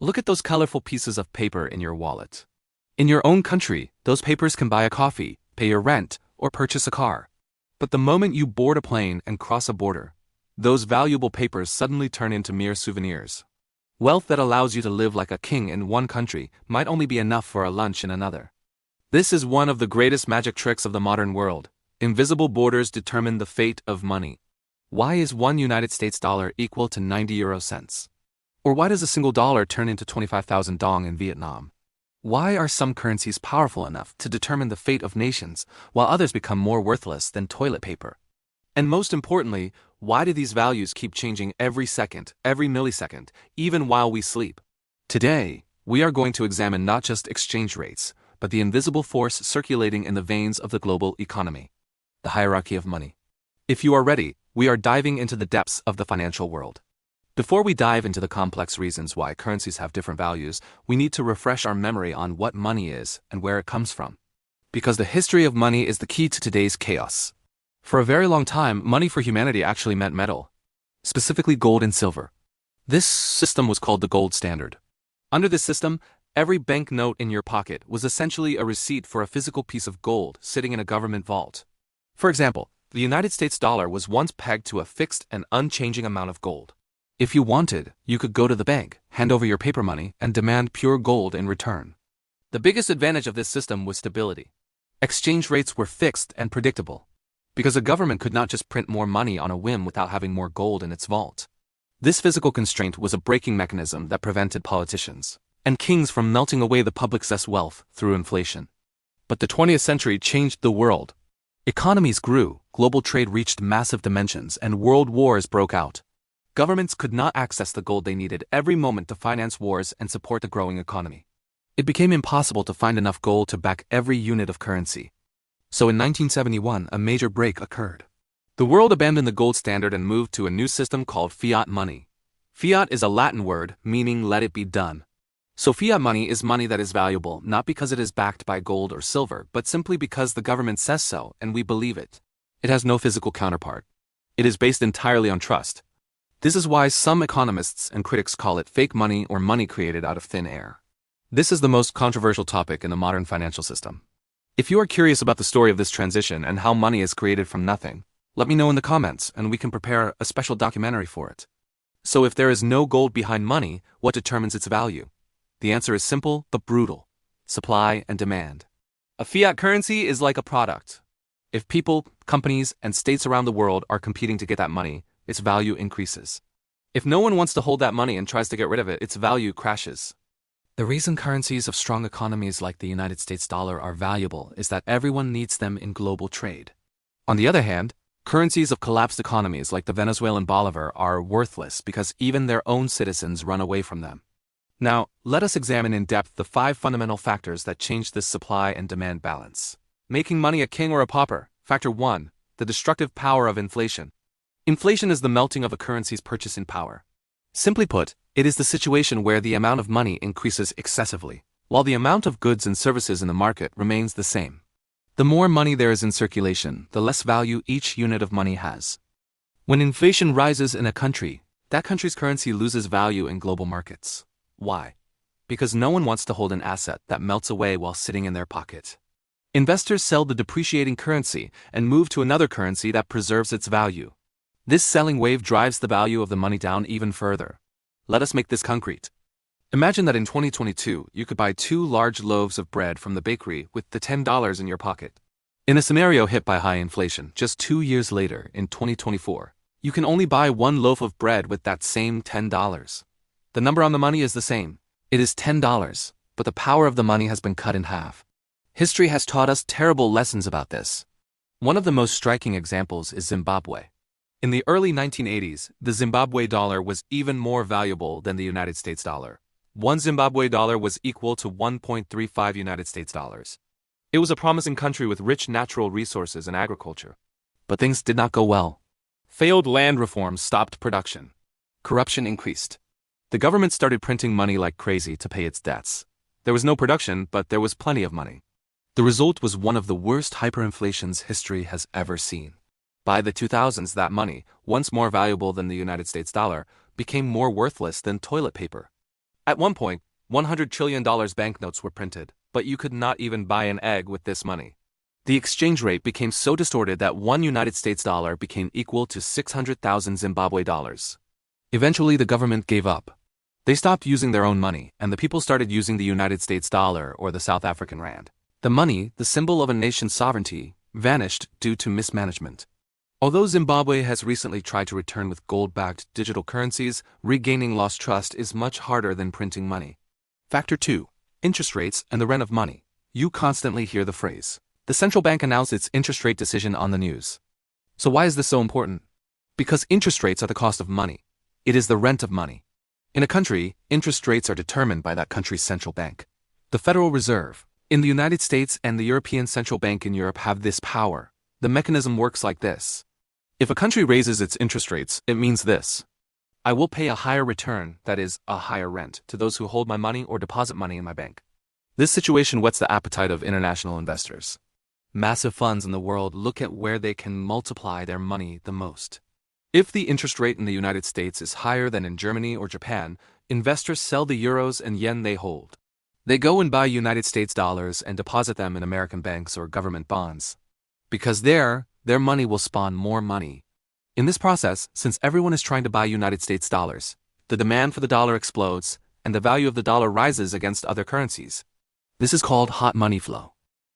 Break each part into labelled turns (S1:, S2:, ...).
S1: Look at those colorful pieces of paper in your wallet. In your own country, those papers can buy a coffee, pay your rent, or purchase a car. But the moment you board a plane and cross a border, those valuable papers suddenly turn into mere souvenirs. Wealth that allows you to live like a king in one country might only be enough for a lunch in another. This is one of the greatest magic tricks of the modern world. Invisible borders determine the fate of money. Why is one United States dollar equal to 90 euro cents? Or why does a single dollar turn into 25,000 dong in Vietnam? Why are some currencies powerful enough to determine the fate of nations, while others become more worthless than toilet paper? And most importantly, why do these values keep changing every second, every millisecond, even while we sleep? Today, we are going to examine not just exchange rates, but the invisible force circulating in the veins of the global economy. The hierarchy of money. If you are ready, we are diving into the depths of the financial world. Before we dive into the complex reasons why currencies have different values, we need to refresh our memory on what money is and where it comes from. Because the history of money is the key to today's chaos. For a very long time, money for humanity actually meant metal, specifically gold and silver. This system was called the gold standard. Under this system, every banknote in your pocket was essentially a receipt for a physical piece of gold sitting in a government vault. For example, the United States dollar was once pegged to a fixed and unchanging amount of gold. If you wanted, you could go to the bank, hand over your paper money, and demand pure gold in return. The biggest advantage of this system was stability. Exchange rates were fixed and predictable, because a government could not just print more money on a whim without having more gold in its vault. This physical constraint was a braking mechanism that prevented politicians and kings from melting away the public's excess wealth through inflation. But the 20th century changed the world. Economies grew, global trade reached massive dimensions, and world wars broke out. Governments could not access the gold they needed every moment to finance wars and support the growing economy. It became impossible to find enough gold to back every unit of currency. So in 1971, a major break occurred. The world abandoned the gold standard and moved to a new system called fiat money. Fiat is a Latin word meaning let it be done. So fiat money is money that is valuable not because it is backed by gold or silver, but simply because the government says so and we believe it. It has no physical counterpart. It is based entirely on trust. This is why some economists and critics call it fake money or money created out of thin air. This is the most controversial topic in the modern financial system. If you are curious about the story of this transition and how money is created from nothing, let me know in the comments and we can prepare a special documentary for it. So if there is no gold behind money, what determines its value? The answer is simple but brutal: supply and demand. A fiat currency is like a product. If people, companies, and states around the world are competing to get that money, its value increases. If no one wants to hold that money and tries to get rid of it, its value crashes. The reason currencies of strong economies like the United States dollar are valuable is that everyone needs them in global trade. On the other hand, currencies of collapsed economies like the Venezuelan bolivar are worthless because even their own citizens run away from them. Now, let us examine in depth the 5 fundamental factors that change this supply and demand balance. Making money a king or a pauper. Factor 1. The destructive power of inflation. Inflation is the melting of a currency's purchasing power. Simply put, it is the situation where the amount of money increases excessively, while the amount of goods and services in the market remains the same. The more money there is in circulation, the less value each unit of money has. When inflation rises in a country, that country's currency loses value in global markets. Why? Because no one wants to hold an asset that melts away while sitting in their pocket. Investors sell the depreciating currency and move to another currency that preserves its value. This selling wave drives the value of the money down even further. Let us make this concrete. Imagine that in 2022, you could buy 2 large loaves of bread from the bakery with the $10 in your pocket. In a scenario hit by high inflation, just 2 years later, in 2024, you can only buy 1 loaf of bread with that same $10. The number on the money is the same. It is $10, but the power of the money has been cut in half. History has taught us terrible lessons about this. One of the most striking examples is Zimbabwe. In the early 1980s, the Zimbabwe dollar was even more valuable than the United States dollar. 1 Zimbabwe dollar was equal to 1.35 United States dollars. It was a promising country with rich natural resources and agriculture. But things did not go well. Failed land reforms stopped production. Corruption increased. The government started printing money like crazy to pay its debts. There was no production, but there was plenty of money. The result was one of the worst hyperinflations history has ever seen. By the 2000s, that money, once more valuable than the United States dollar, became more worthless than toilet paper. At one point, $100 trillion banknotes were printed, but you could not even buy an egg with this money. The exchange rate became so distorted that one United States dollar became equal to 600,000 Zimbabwe dollars. Eventually, the government gave up. They stopped using their own money, and the people started using the United States dollar or the South African rand. The money, the symbol of a nation's sovereignty, vanished due to mismanagement. Although Zimbabwe has recently tried to return with gold-backed digital currencies, regaining lost trust is much harder than printing money. Factor 2. Interest rates and the rent of money. You constantly hear the phrase, "The central bank announced its interest rate decision on the news." So why is this so important? Because interest rates are the cost of money. It is the rent of money. In a country, interest rates are determined by that country's central bank. The Federal Reserve, in the United States, and the European Central Bank in Europe have this power. The mechanism works like this. If a country raises its interest rates, it means this: I will pay a higher return, that is, a higher rent, to those who hold my money or deposit money in my bank. This situation whets the appetite of international investors. Massive funds in the world look at where they can multiply their money the most. If the interest rate in the United States is higher than in Germany or Japan, investors sell the euros and yen they hold. They go and buy United States dollars and deposit them in American banks or government bonds. Because their money will spawn more money. In this process, since everyone is trying to buy United States dollars, the demand for the dollar explodes, and the value of the dollar rises against other currencies. This is called hot money flow.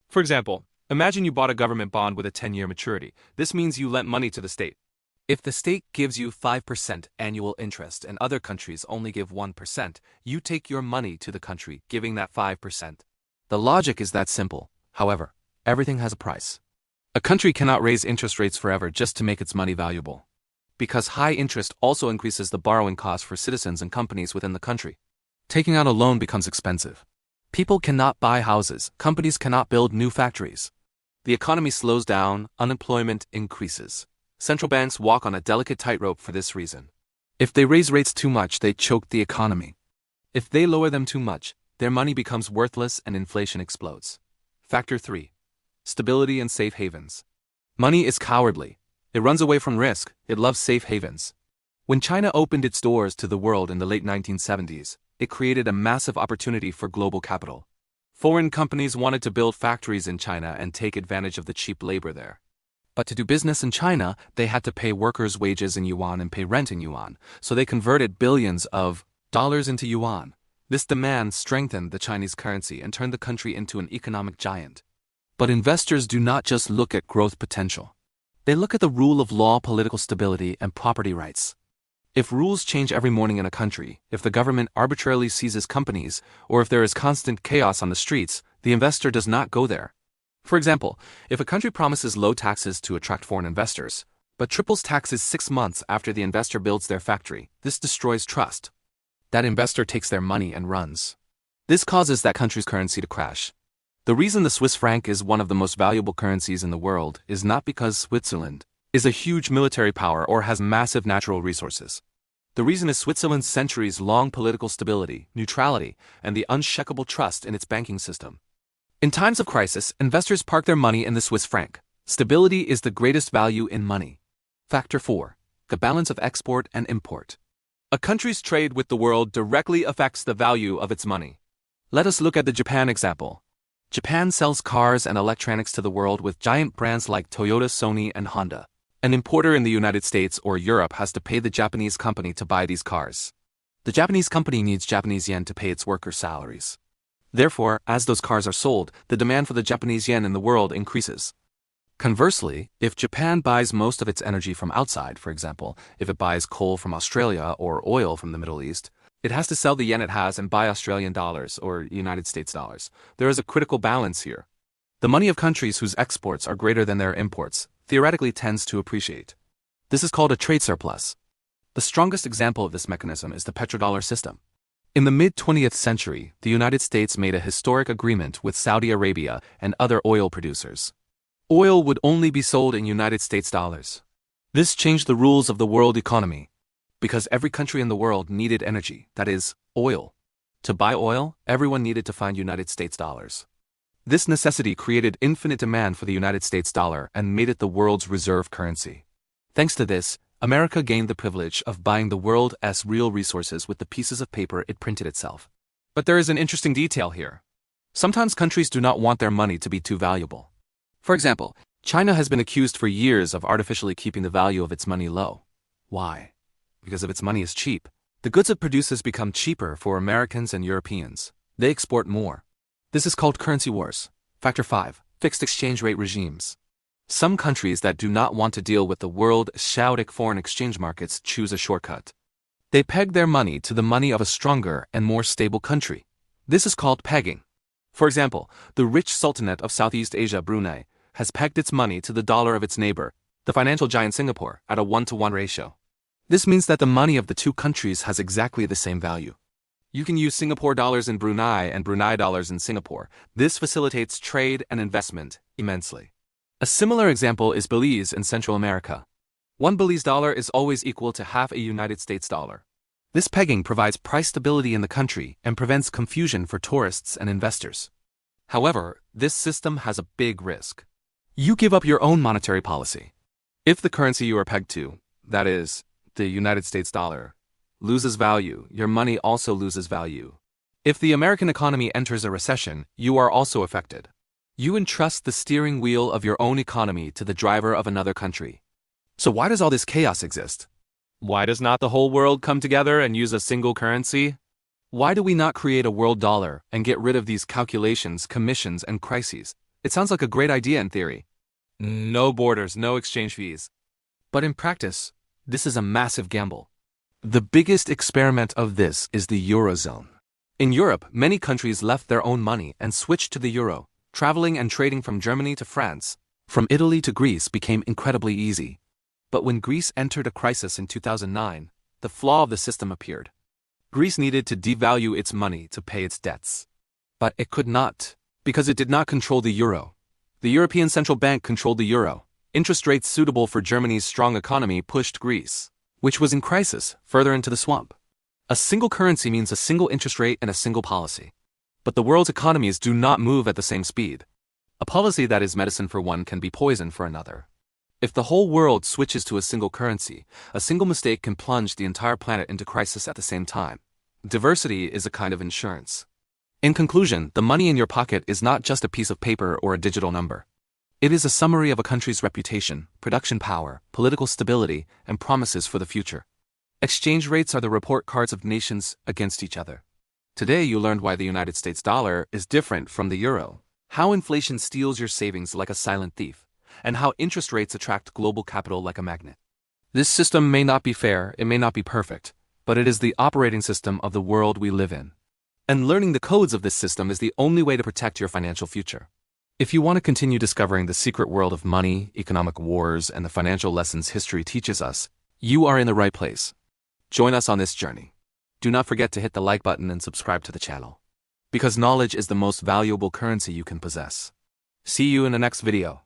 S1: For example, imagine you bought a government bond with a 10-year maturity. This means you lent money to the state. If the state gives you 5% annual interest and other countries only give 1%, you take your money to the country, giving that 5%. The logic is that simple. However, everything has a price. A country cannot raise interest rates forever just to make its money valuable. Because high interest also increases the borrowing cost for citizens and companies within the country. Taking out a loan becomes expensive. People cannot buy houses, companies cannot build new factories. The economy slows down, unemployment increases. Central banks walk on a delicate tightrope for this reason. If they raise rates too much, they choke the economy. If they lower them too much, their money becomes worthless and inflation explodes. Factor 3. Stability and safe havens. Money is cowardly. It runs away from risk. It loves safe havens. When China opened its doors to the world in the late 1970s, it created a massive opportunity for global capital. Foreign companies wanted to build factories in China and take advantage of the cheap labor there. But to do business in China, they had to pay workers' wages in yuan and pay rent in yuan, so they converted billions of dollars into yuan. This demand strengthened the Chinese currency and turned the country into an economic giant. But investors do not just look at growth potential. They look at the rule of law, political stability, and property rights. If rules change every morning in a country, if the government arbitrarily seizes companies, or if there is constant chaos on the streets, the investor does not go there. For example, if a country promises low taxes to attract foreign investors, but triples taxes 6 months after the investor builds their factory, this destroys trust. That investor takes their money and runs. This causes that country's currency to crash. The reason the Swiss franc is one of the most valuable currencies in the world is not because Switzerland is a huge military power or has massive natural resources. The reason is Switzerland's centuries-long political stability, neutrality, and the unshakable trust in its banking system. In times of crisis, investors park their money in the Swiss franc. Stability is the greatest value in money. Factor 4. The balance of export and import. A country's trade with the world directly affects the value of its money. Let us look at the Japan example. Japan sells cars and electronics to the world with giant brands like Toyota, Sony, and Honda. An importer in the United States or Europe has to pay the Japanese company to buy these cars. The Japanese company needs Japanese yen to pay its workers' salaries. Therefore, as those cars are sold, the demand for the Japanese yen in the world increases. Conversely, if Japan buys most of its energy from outside, for example, if it buys coal from Australia or oil from the Middle East, it has to sell the yen it has and buy Australian dollars or United States dollars. There is a critical balance here. The money of countries whose exports are greater than their imports theoretically tends to appreciate. This is called a trade surplus. The strongest example of this mechanism is the petrodollar system. In the mid-20th century, the United States made a historic agreement with Saudi Arabia and other oil producers. Oil would only be sold in United States dollars. This changed the rules of the world economy, because every country in the world needed energy, that is, oil. To buy oil, everyone needed to find United States dollars. This necessity created infinite demand for the United States dollar and made it the world's reserve currency. Thanks to this, America gained the privilege of buying the world's real resources with the pieces of paper it printed itself. But there is an interesting detail here. Sometimes countries do not want their money to be too valuable. For example, China has been accused for years of artificially keeping the value of its money low. Why? Because if its money is cheap, the goods it produces become cheaper for Americans and Europeans. They export more. This is called currency wars. Factor 5. Fixed exchange rate regimes. Some countries that do not want to deal with the world's chaotic foreign exchange markets choose a shortcut. They peg their money to the money of a stronger and more stable country. This is called pegging. For example, the rich Sultanate of Southeast Asia, Brunei, has pegged its money to the dollar of its neighbor, the financial giant Singapore, at a 1-to-1 ratio. This means that the money of the two countries has exactly the same value. You can use Singapore dollars in Brunei and Brunei dollars in Singapore. This facilitates trade and investment immensely. A similar example is Belize in Central America. One Belize dollar is always equal to half a United States dollar. This pegging provides price stability in the country and prevents confusion for tourists and investors. However, this system has a big risk. You give up your own monetary policy. If the currency you are pegged to, that is, the United States dollar, loses value, your money also loses value. If the American economy enters a recession, you are also affected. You entrust the steering wheel of your own economy to the driver of another country. So why does all this chaos exist? Why does not the whole world come together and use a single currency? Why do we not create a world dollar and get rid of these calculations, commissions, and crises? It sounds like a great idea in theory. No borders, no exchange fees. But in practice, this is a massive gamble. The biggest experiment of this is the Eurozone. In Europe, many countries left their own money and switched to the euro. Traveling and trading from Germany to France, from Italy to Greece became incredibly easy. But when Greece entered a crisis in 2009, the flaw of the system appeared. Greece needed to devalue its money to pay its debts. But it could not, because it did not control the euro. The European Central Bank controlled the euro. Interest rates suitable for Germany's strong economy pushed Greece, which was in crisis, further into the swamp. A single currency means a single interest rate and a single policy. But the world's economies do not move at the same speed. A policy that is medicine for one can be poison for another. If the whole world switches to a single currency, a single mistake can plunge the entire planet into crisis at the same time. Diversity is a kind of insurance. In conclusion, the money in your pocket is not just a piece of paper or a digital number. It is a summary of a country's reputation, production power, political stability, and promises for the future. Exchange rates are the report cards of nations against each other. Today you learned why the United States dollar is different from the euro, how inflation steals your savings like a silent thief, and how interest rates attract global capital like a magnet. This system may not be fair, it may not be perfect, but it is the operating system of the world we live in. And learning the codes of this system is the only way to protect your financial future. If you want to continue discovering the secret world of money, economic wars, and the financial lessons history teaches us, you are in the right place. Join us on this journey. Do not forget to hit the like button and subscribe to the channel. Because knowledge is the most valuable currency you can possess. See you in the next video.